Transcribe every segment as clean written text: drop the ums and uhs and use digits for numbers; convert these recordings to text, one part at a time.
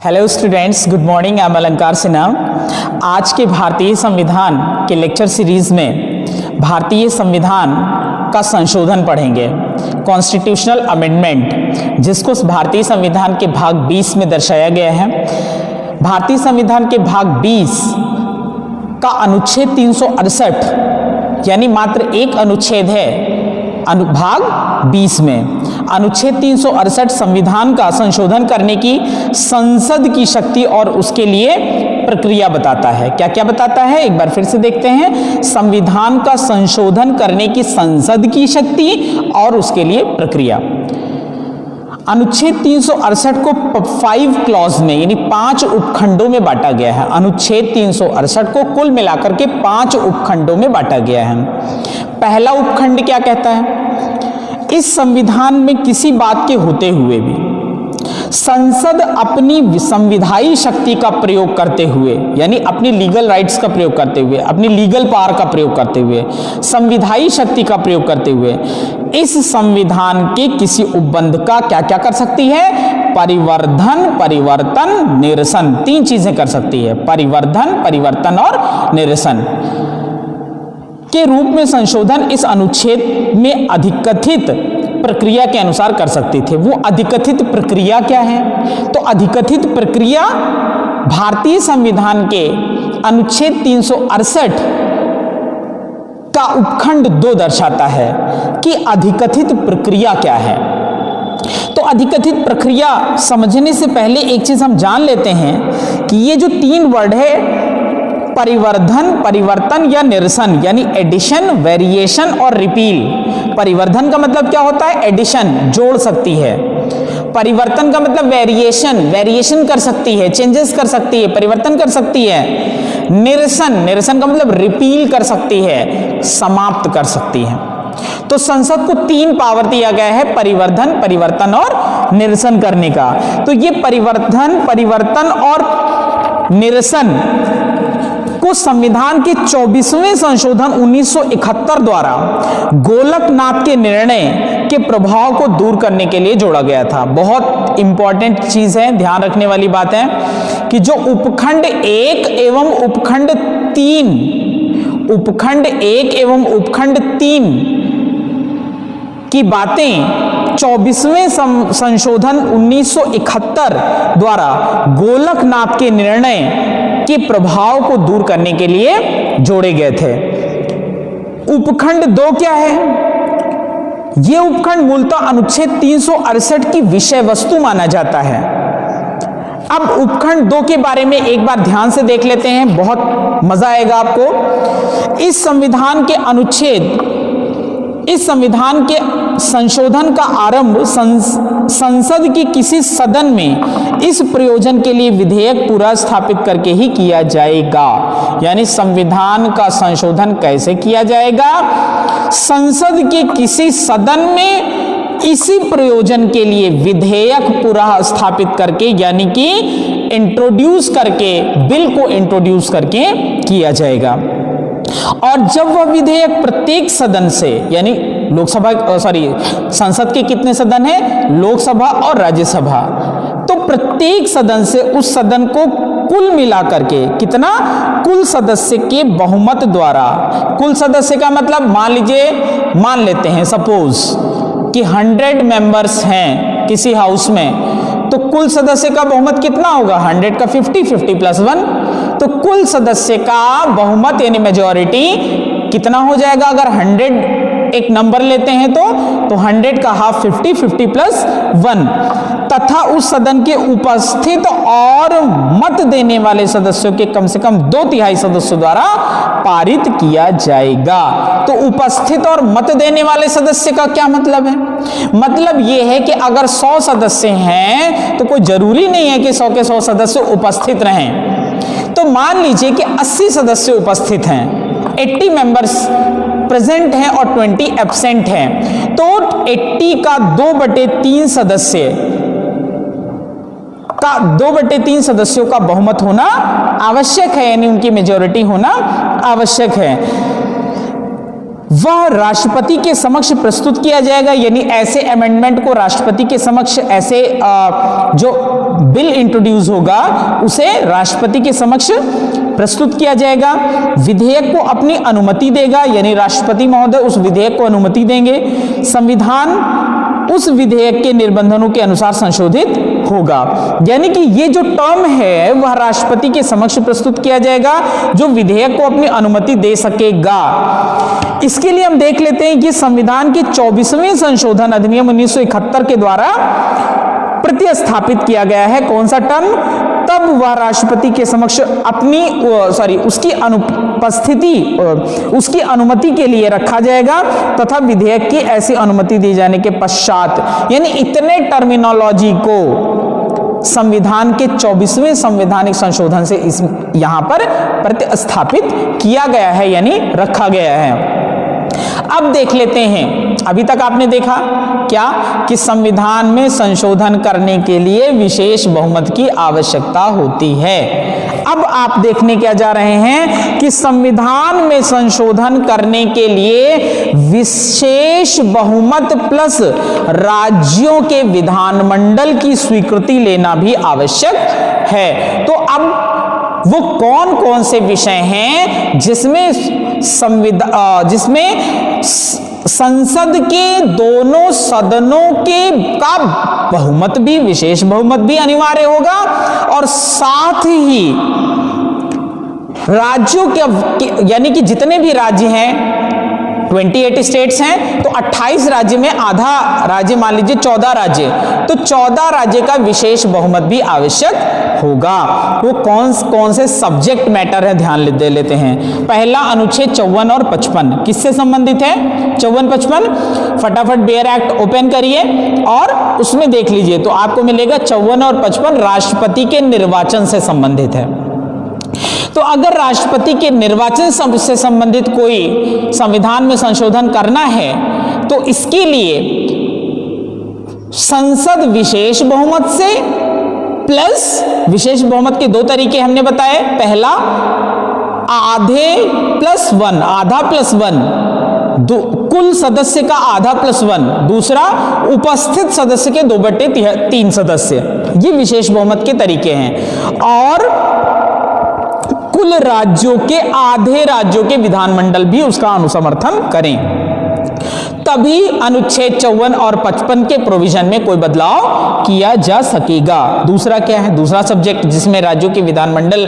Hello students, good morning. I am अलंकार सिन्हा। आज के भारतीय संविधान के लेक्चर सीरीज में भारतीय संविधान का संशोधन पढ़ेंगे, कॉन्स्टिट्यूशनल अमेंडमेंट, जिसको भारतीय संविधान के भाग 20 में दर्शाया गया है। भारतीय संविधान के भाग 20 का अनुच्छेद 368 यानी मात्र एक अनुच्छेद है भाग 20 में। अनुच्छेद 368 संविधान का संशोधन करने की संसद की शक्ति और उसके लिए प्रक्रिया बताता है। क्या क्या बताता है, एक बार फिर से देखते हैं। संविधान का संशोधन करने की संसद की शक्ति और उसके लिए प्रक्रिया। अनुच्छेद 368 को 5 क्लॉज में यानी 5 उपखंडों में बांटा गया है। अनुच्छेद 368 को कुल मिलाकर के 5 उपखंडों में बांटा गया है। पहला उपखंड क्या कहता है? इस संविधान में किसी बात के होते हुए भी संसद अपनी संविधायी शक्ति का प्रयोग करते हुए यानी अपनी लीगल राइट्स का प्रयोग करते हुए, अपनी लीगल पावर का प्रयोग करते हुए, संविधायी शक्ति का प्रयोग करते हुए इस संविधान के किसी उपबंध का क्या क्या कर सकती है? परिवर्धन, परिवर्तन, निरसन, 3 चीजें कर सकती है। परिवर्धन, परिवर्तन और निरसन के रूप में संशोधन इस अनुच्छेद में अधिकथित प्रक्रिया के अनुसार कर सकती थे। वो अधिकथित प्रक्रिया क्या है? तो अधिकथित प्रक्रिया भारतीय संविधान के अनुच्छेद 368 का उपखंड 2 दर्शाता है कि अधिकथित प्रक्रिया क्या है। तो अधिकथित प्रक्रिया समझने से पहले एक चीज हम जान लेते हैं कि ये जो 3 वर्ड है, परिवर्धन, परिवर्तन या निरसन, यानी एडिशन, वेरिएशन और रिपील। परिवर्धन का मतलब क्या होता है? एडिशन, जोड़ सकती है। परिवर्तन का मतलब वेरिएशन, वेरिएशन कर सकती है, चेंजेस कर सकती है, परिवर्तन कर सकती है। निरसन, निरसन का मतलब रिपील कर सकती है, समाप्त कर सकती है। तो संसद को 3 पावर दिया गया है, परिवर्धन, परिवर्तन और निरसन करने का। तो ये परिवर्धन, परिवर्तन और निरसन को संविधान के 24वें संशोधन 1971 द्वारा गोलकनाथ के निर्णय के प्रभाव को दूर करने के लिए जोड़ा गया था। बहुत इंपॉर्टेंट चीज है, ध्यान रखने वाली बात है कि जो उपखंड 1 एवं उपखंड 3, उपखंड 1 एवं उपखंड 3 की बातें 24वें संशोधन 1971 द्वारा गोलकनाथ के निर्णय के प्रभाव को दूर करने के लिए जोड़े गए थे। उपखंड 2 क्या है? यह उपखंड मूलतः अनुच्छेद 368 की विषय वस्तु माना जाता है। अब उपखंड 2 के बारे में एक बार ध्यान से देख लेते हैं, बहुत मजा आएगा आपको। इस संविधान के अनुच्छेद, इस संविधान के संशोधन का आरंभ संसद की किसी सदन में इस प्रयोजन के लिए विधेयक पूरा स्थापित करके ही किया जाएगा। यानी संविधान का संशोधन कैसे किया जाएगा? संसद के किसी सदन में इसी प्रयोजन के लिए विधेयक पूरा स्थापित करके यानी कि इंट्रोड्यूस करके, बिल को इंट्रोड्यूस करके किया जाएगा। और जब वह विधेयक प्रत्येक सदन से यानी लोकसभा, संसद के कितने सदन हैं? लोकसभा और राज्यसभा। तो प्रत्येक सदन से उस सदन को कुल मिलाकर के कितना? कुल सदस्य के बहुमत द्वारा। कुल सदस्य का मतलब मान लीजिए, मान लेते हैं सपोज कि 100 मेंबर्स हैं किसी हाउस में, तो कुल सदस्य का बहुमत कितना होगा? 100 का 50, 50 + 1, तो कुल सदस्य का बहुमत यानी मेजॉरिटी कितना हो जाएगा? अगर 100 एक नंबर लेते हैं तो 100 का हाफ 50, 50 + 1 तथा उस सदन के उपस्थित और मत देने वाले सदस्यों के कम से कम 2/3 सदस्यों द्वारा पारित किया जाएगा। तो उपस्थित और मत देने वाले सदस्य का क्या मतलब है? मतलब यह है कि अगर 100 सदस्य हैं तो कोई जरूरी नहीं है कि 100 के 100 सदस्य उपस्थित रहें। तो मान लीजिए कि 80 सदस्य उपस्थित हैं, 80 मेंबर्स प्रेजेंट हैं और 20 एब्सेंट हैं, तो 80 का 2/3 सदस्य का 2/3 सदस्यों का बहुमत होना आवश्यक है, यानी उनकी मेजॉरिटी होना आवश्यक है। वह राष्ट्रपति के समक्ष प्रस्तुत किया जाएगा, यानी ऐसे अमेंडमेंट को राष्ट्रपति के समक्ष ऐसे जो बिल इंट्रोड्यूस होगा उसे राष्ट्रपति के समक्ष प्रस्तुत किया जाएगा। विधेयक को अपनी अनुमति देगा, यानी राष्ट्रपति महोदय उस विधेयक को अनुमति देंगे। संविधान उस विधेयक के निबंधनों के अनुसार संशोधित होगा। यानी कि ये जो टर्म है वह राष्ट्रपति के समक्ष प्रस्तुत किया जाएगा, जो विधेयक को अपनी अनुमति दे सकेगा। इसके लिए हम देख लेते हैं कि संविधान के 24वें संशोधन अधिनियम 1971 के द्वारा प्रतिस्थापित किया गया है कौन सा टर्म, तब वह राष्ट्रपति के समक्ष उसकी अनुमति के लिए रखा जाएगा तथा विधेयक की ऐसी अनुमति दी जाने के पश्चात, यानी इतने टर्मिनोलॉजी को संविधान के 24वें संवैधानिक संशोधन से यहां पर प्रतिस्थापित किया गया है, यानी रखा गया है। अब देख लेते हैं, अभी तक आपने देखा क्या कि संविधान में संशोधन करने के लिए विशेष बहुमत की आवश्यकता होती है। अब आप देखने क्या जा रहे हैं कि संविधान में संशोधन करने के लिए विशेष बहुमत प्लस राज्यों के विधानमंडल की स्वीकृति लेना भी आवश्यक है। तो अब वो कौन कौन से विषय हैं जिसमें संसद के दोनों सदनों का बहुमत भी, विशेष बहुमत भी अनिवार्य होगा, और साथ ही राज्यों के यानी कि जितने भी राज्य हैं 28 स्टेट्स हैं, तो 28 राज्य में आधा राज्य, मान लीजिए 14 राज्य, तो 14 राज्य का विशेष बहुमत भी आवश्यक होगा। वो कौन से सब्जेक्ट मैटर है ध्यान दे लेते हैं। पहला अनुच्छेद 54 और 55 किससे संबंधित है? 54-55 फटाफट बेयर एक्ट ओपन करिए और उसमें देख लीजिए तो आपको मिलेगा 54 और 55 राष्ट्रपति के निर्वाचन से संबंधित है। तो अगर राष्ट्रपति के निर्वाचन से संबंधित कोई संविधान में संशोधन करना है तो इसके लिए संसद विशेष बहुमत से प्लस, विशेष बहुमत के दो तरीके हमने बताए, पहला आधे प्लस वन, आधा प्लस वन, कुल सदस्य का आधा प्लस वन, दूसरा उपस्थित सदस्य के 2/3 सदस्य, ये विशेष बहुमत के तरीके हैं। और कुल राज्यों के आधे राज्यों के विधानमंडल भी उसका अनुसमर्थन करें, तभी अनुच्छेद 54 और 55 के प्रोविजन में कोई बदलाव किया जा सकेगा। दूसरा क्या है? दूसरा सब्जेक्ट जिसमें राज्यों के विधानमंडल,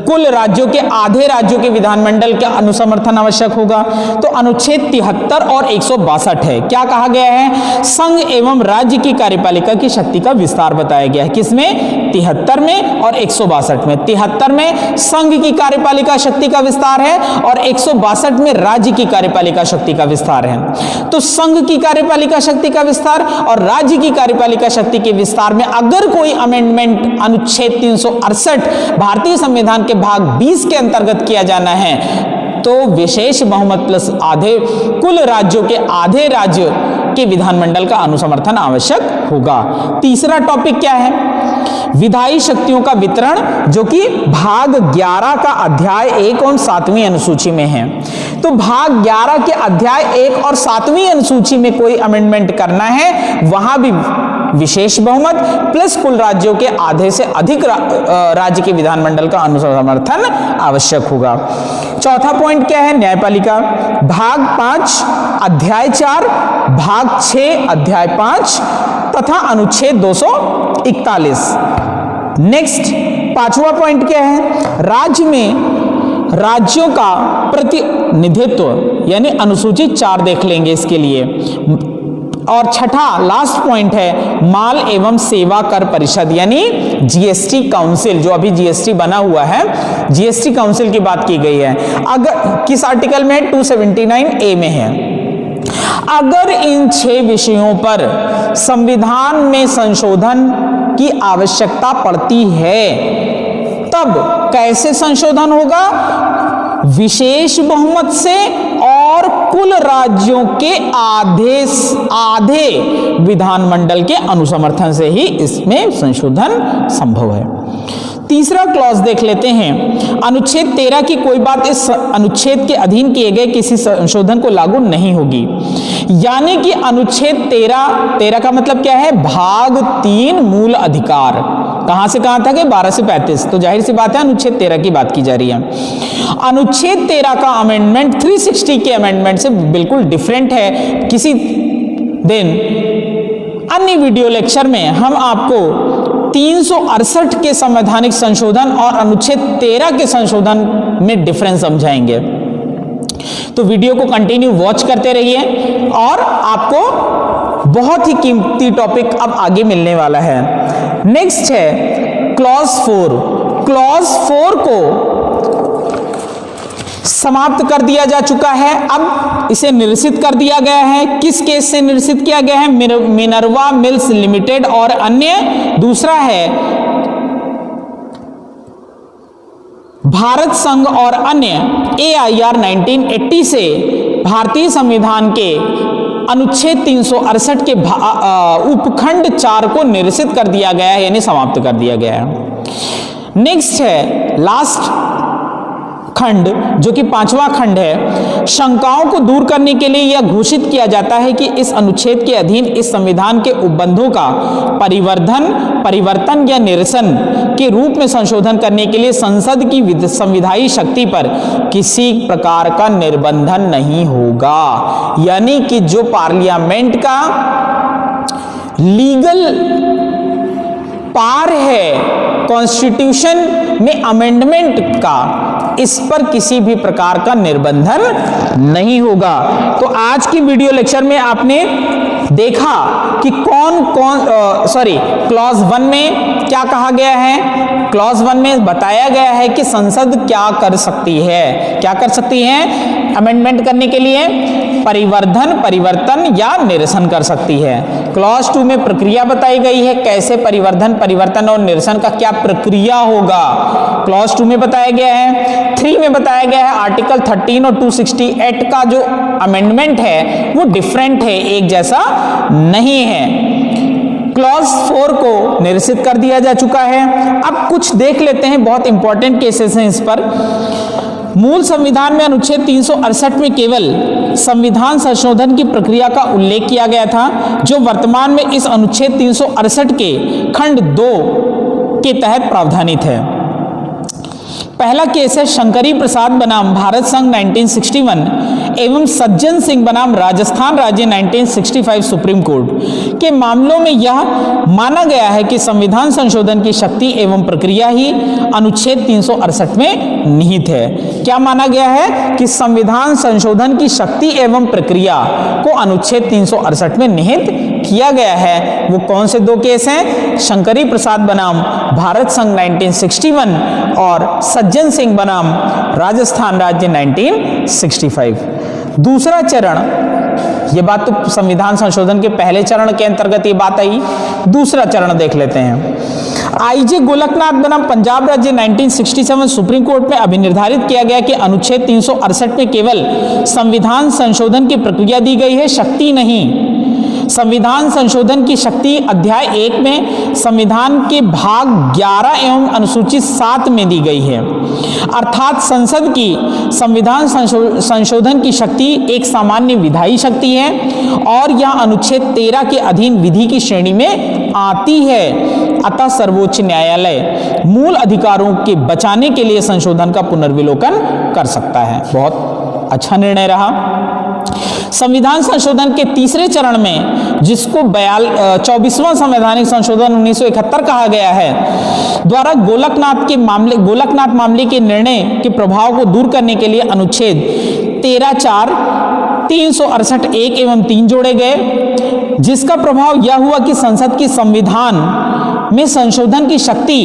कुल राज्यों के आधे राज्यों के विधानमंडल का अनुसमर्थन आवश्यक होगा, तो अनुच्छेद 73 और 162 है। क्या कहा गया है? संघ एवं राज्य की कार्यपालिका की शक्ति का विस्तार बताया गया है। किसमें? 73 में और 162 में। 73 में संघ की कार्यपालिका शक्ति का विस्तार है और 162 में राज्य की कार्यपालिका शक्ति का विस्तार है। तो संघ की कार्यपालिका शक्ति का विस्तार और राज्य की कार्यपालिका शक्ति के विस्तार में अगर कोई अमेंडमेंट अनुच्छेद 368 भारतीय संविधान के भाग 20 के अंतर्गत किया जाना है तो विशेष बहुमत प्लस आधे, कुल राज्यों के आधे राज्य के विधानमंडल का अनुसमर्थन आवश्यक होगा। तीसरा टॉपिक क्या है? विधायी शक्तियों का वितरण, जो कि भाग 11 का अध्याय 1 और 7वीं अनुसूची में है। तो भाग 11 के अध्याय 1 और 7वीं अनुसूची में कोई अमेंडमेंट करना है, वहां भी विशेष बहुमत प्लस कुल राज्यों के आधे से अधिक राज्य के विधानमंडल का अनुसमर्थन आवश्यक होगा। चौथा पॉइंट क्या है? न्यायपालिका, भाग 5 अध्याय 4, भाग 6 अध्याय 5 तथा अनुच्छेद 241। नेक्स्ट 5वां पॉइंट क्या है? राज्य में राज्यों का प्रतिनिधित्व, यानी अनुसूची 4 देख लेंगे इसके लिए। और छठा लास्ट पॉइंट है माल एवं सेवा कर परिषद, यानी जीएसटी काउंसिल, जो अभी जीएसटी बना हुआ है, जीएसटी काउंसिल की बात की गई है। अगर किस आर्टिकल में? 279A में है। अगर इन 6 विषयों पर संविधान में संशोधन की आवश्यकता पड़ती है तब कैसे संशोधन होगा? विशेष बहुमत से और कुल राज्यों के आधे विधानमंडल के अनुसमर्थन से ही इसमें संशोधन संभव है। तीसरा क्लॉज देख लेते हैं। अनुच्छेद 13 की कोई बात इस अनुच्छेद के अधीन किए गए किसी संशोधन को लागू नहीं होगी। यानी कि अनुच्छेद 13 का मतलब क्या है? भाग 3 मूल अधिकार। कहां से कहां तक है? 12 से 35। तो जाहिर सी बात है अनुच्छेद 13 की बात की जा रही है। अनुच्छेद 13 का अमेंडमेंट 360 के अमेंडमेंट से बिल्कुल डिफरेंट है। किसी दिन अन्य वीडियो लेक्चर में हम आपको 368 के संवैधानिक संशोधन और अनुच्छेद 13 के संशोधन में डिफरेंस समझाएंगे। तो वीडियो को कंटिन्यू वॉच करते रहिए और आपको बहुत ही कीमती टॉपिक अब आगे मिलने वाला है। नेक्स्ट है क्लॉज 4। क्लॉज 4 को समाप्त कर दिया जा चुका है। अब इसे निरसित कर दिया गया है। किस केस से निरसित किया गया है? मिनर्वा मिल्स लिमिटेड और अन्य। दूसरा है भारत संघ और अन्य AIR 1980 से भारतीय संविधान के अनुच्छेद 368 के उपखंड 4 को निरसित कर दिया गया है, यानी समाप्त कर दिया गया है। नेक्स्ट है लास्ट खंड, जो कि 5वां खंड है। शंकाओं को दूर करने के लिए यह घोषित किया जाता है कि इस अनुच्छेद के अधीन इस संविधान के उपबंधों का परिवर्तन या निरसन के रूप में संशोधन करने के लिए संसद की संविधायी शक्ति पर किसी प्रकार का निर्बंधन नहीं होगा। यानी कि जो पार्लियामेंट का लीगल पार है कॉन्स्टिट्यूशन में अमेंडमेंट का, इस पर किसी भी प्रकार का निर्बंधन नहीं होगा। तो आज की वीडियो लेक्चर में आपने देखा कि क्लॉज 1 में क्या कहा गया है। क्लॉज 1 में बताया गया है कि संसद क्या कर सकती है अमेंडमेंट करने के लिए? परिवर्तन या निरसन कर सकती है। क्लॉज 2 में प्रक्रिया बताई गई है, कैसे परिवर्तन और निरसन का क्या प्रक्रिया होगा, क्लॉज 2 में बताया गया है। 3 में बताया गया है आर्टिकल 13 और 268 का जो अमेंडमेंट है वो डिफरेंट है, एक जैसा नहीं है। क्लॉज 4 को निरसित कर दिया जा चुका है। अब कुछ देख लेते हैं, बहुत इंपॉर्टेंट केसेस हैं इस पर। मूल संविधान में अनुच्छेद 368 में केवल संविधान संशोधन की प्रक्रिया का उल्लेख किया गया था, जो वर्तमान में इस अनुच्छेद 368 के खंड 2 के तहत प्रावधानित है। पहला केस है शंकरी प्रसाद बनाम भारत संघ 1961 एवं सज्जन सिंह बनाम राजस्थान राज्य 1965 सुप्रीम कोर्ट के मामलों में यह माना गया है कि संविधान संशोधन की शक्ति एवं प्रक्रिया ही अनुच्छेद 368 में निहित है। क्या माना गया है? कि संविधान संशोधन की शक्ति एवं प्रक्रिया को अनुच्छेद 368 में निहित किया गया है। वो कौन से 2 केस हैं? शंकरी प्रसाद बनाम भारत संघ 1961 और सज्जन सिंह बनाम राजस्थान राज्य 1965। दूसरा चरण, ये बात तो संविधान संशोधन के पहले चरण के अंतर्गत ये बात आई। दूसरा चरण देख लेते हैं। आईजे गोलकनाथ बनाम पंजाब राज्य 1967 सुप्रीम कोर्ट में अभिनिर्धारित किया गया कि अनुच्छेद 368 में केवल संविधान संशोधन की प्रक्रिया दी गई है, शक्ति नहीं। संविधान संशोधन की शक्ति अध्याय 1 में संविधान के भाग 11 एवं अनुसूची 7 में दी गई है। अर्थात संसद की संविधान संशोधन की शक्ति एक सामान्य विधायी शक्ति है और यह अनुच्छेद 13 के अधीन विधि की श्रेणी में आती है। अतः सर्वोच्च न्यायालय मूल अधिकारों के बचाने के लिए संशोधन का पुनर्विलोकन कर सकता है। बहुत अच्छा निर्णय रहा। संविधान संशोधन के तीसरे चरण में, जिसको 24वां संवैधानिक संशोधन 1971 कहा गया है, द्वारा गोलकनाथ मामले के निर्णय के प्रभाव को दूर करने के लिए अनुच्छेद 13(4), 368 1 एवं 3 जोड़े गए, जिसका प्रभाव यह हुआ कि संसद की संविधान में संशोधन की शक्ति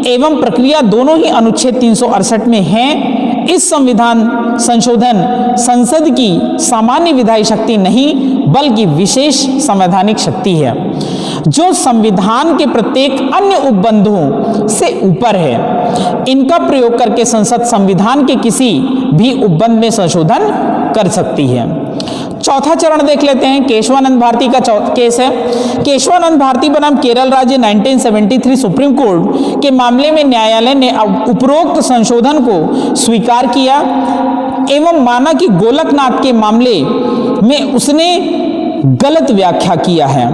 एवं प्रक्रिया दोनों ही अनुच्छेद 368 में हैं। इस संविधान संशोधन संसद की सामान्य विधायी शक्ति नहीं बल्कि विशेष संवैधानिक शक्ति है, जो संविधान के प्रत्येक अन्य उपबंधों से ऊपर है। इनका प्रयोग करके संसद संविधान के किसी भी उपबंध में संशोधन कर सकती है। चौथा चरण देख लेते हैं, केशवानंद भारती का केस है। केशवानंद भारती बनाम केरल राज्य 1973 सुप्रीम कोर्ट के मामले में न्यायालय ने उपरोक्त संशोधन को स्वीकार किया एवं माना कि गोलकनाथ के मामले में उसने गलत व्याख्या किया है,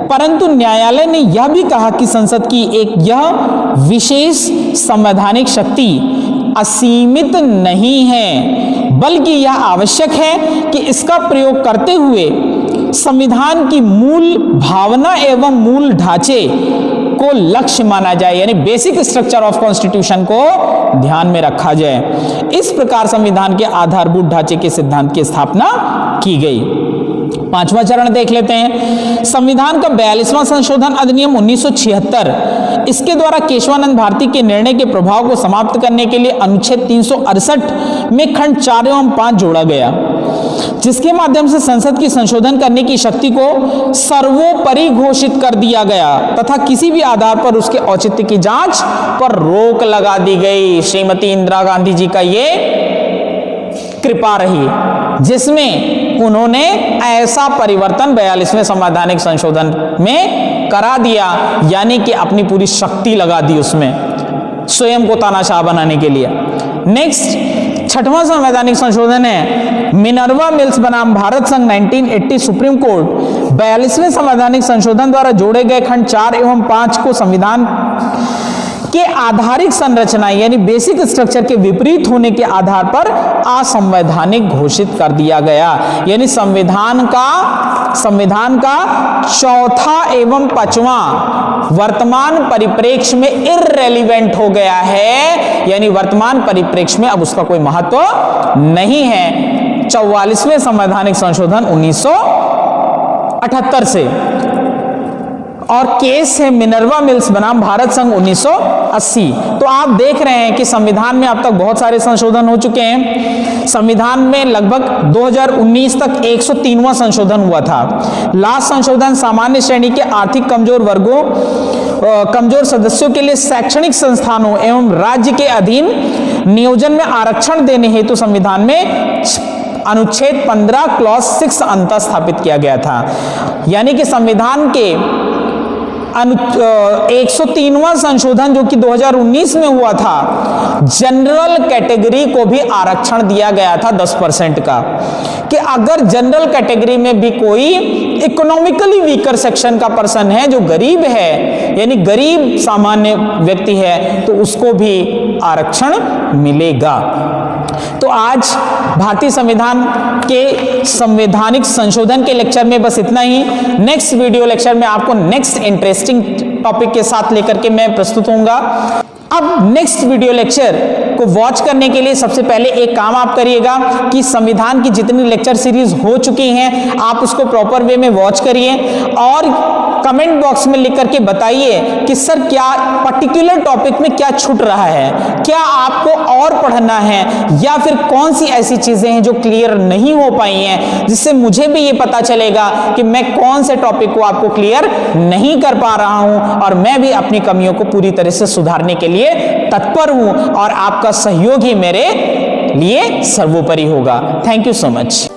परंतु न्यायालय ने यह भी कहा कि संसद की एक यह विशेष संवैधानिक शक्ति असीमित नहीं है, बल्कि यह आवश्यक है कि इसका प्रयोग करते हुए संविधान की मूल भावना एवं मूल ढांचे को लक्ष्य माना जाए, यानी बेसिक स्ट्रक्चर ऑफ कॉन्स्टिट्यूशन को ध्यान में रखा जाए। इस प्रकार संविधान के आधारभूत ढांचे के सिद्धांत की स्थापना की गई। पांचवा चरण देख लेते हैं, संविधान का 42वां संशोधन अधिनियम 1976। इसके द्वारा केशवानंद भारती के निर्णय के प्रभाव को समाप्त करने के लिए अनुच्छेद 368 में खंड 4 एवं 5 जोड़ा गया, जिसके माध्यम से संसद की संशोधन करने की शक्ति को सर्वोपरि घोषित कर दिया गया तथा किसी भी आधार पर उसके औचित्य की जांच पर रोक लगा दी गई। श्रीमती इंदिरा गांधी जी का ये कृपा रही, जिसमें उन्होंने ऐसा परिवर्तन 42वें संवैधानिक संशोधन में करा दिया, यानी कि अपनी पूरी शक्ति लगा दी उसमें, स्वयं को तानाशाह बनाने के लिए। नेक्स्ट, छठवां संवैधानिक संशोधन है मिनर्वा मिल्स बनाम भारत संघ 1980 सुप्रीम कोर्ट 42वें संवैधानिक संशोधन द्वारा जोड़े गए खंड 4 एवं 5 को संविधान के आधारिक संरचना यानी बेसिक स्ट्रक्चर के विपरीत होने के आधार पर असंवैधानिक घोषित कर दिया गया, यानी संविधान का चौथा एवं पांचवां वर्तमान परिप्रेक्ष्य में इररेलेवेंट हो गया है, यानी वर्तमान परिप्रेक्ष्य में अब उसका कोई महत्व नहीं है। 44वें संवैधानिक संशोधन 1978 से, और केस है मिनर्वा मिल्स बनाम भारत संघ 1980। तो आप देख रहे हैं कि संविधान में अब तक बहुत सारे संशोधन हो चुके हैं। संविधान में लगभग 2019 तक 103वां संशोधन हुआ था। लास्ट संशोधन सामान्य श्रेणी के आर्थिक कमजोर वर्गों, कमजोर सदस्यों के लिए शैक्षणिक संस्थानों एवं राज्य के अधीन नियोजन में आरक्षण देने हेतु संविधान में अनुच्छेद 15 क्लॉज 6 अंतर स्थापित किया गया था, यानी कि संविधान के 103वां संशोधन जो कि 2019 में हुआ था, जनरल कैटेगरी को भी आरक्षण दिया गया था 10% का, कि अगर जनरल कैटेगरी में भी कोई इकोनॉमिकली वीकर सेक्शन का पर्सन है जो गरीब है, यानी गरीब सामान्य व्यक्ति है, तो उसको भी आरक्षण मिलेगा। तो आज भारतीय संविधान के संवैधानिक संशोधन के लेक्चर में बस इतना ही। नेक्स्ट वीडियो लेक्चर में आपको नेक्स्ट इंटरेस्टिंग टॉपिक के साथ लेकर के मैं प्रस्तुत होऊंगा। अब नेक्स्ट वीडियो लेक्चर को वॉच करने के लिए सबसे पहले एक काम आप करिएगा कि संविधान की जितनी लेक्चर सीरीज हो चुकी हैं आप उसको प्रॉपर वे में वॉच करिए और कमेंट बॉक्स में लिख करके बताइए कि सर क्या पर्टिकुलर टॉपिक में क्या छूट रहा है, क्या आपको और पढ़ना है, या फिर कौन सी ऐसी चीजें हैं जो क्लियर नहीं हो पाई हैं, जिससे मुझे भी ये पता चलेगा कि मैं कौन से टॉपिक को आपको क्लियर नहीं कर पा रहा हूं, और मैं भी अपनी कमियों को पूरी तरह से सुधारने के लिए तत्पर हूं और आपका सहयोग ही मेरे लिए सर्वोपरि होगा। Thank you so much.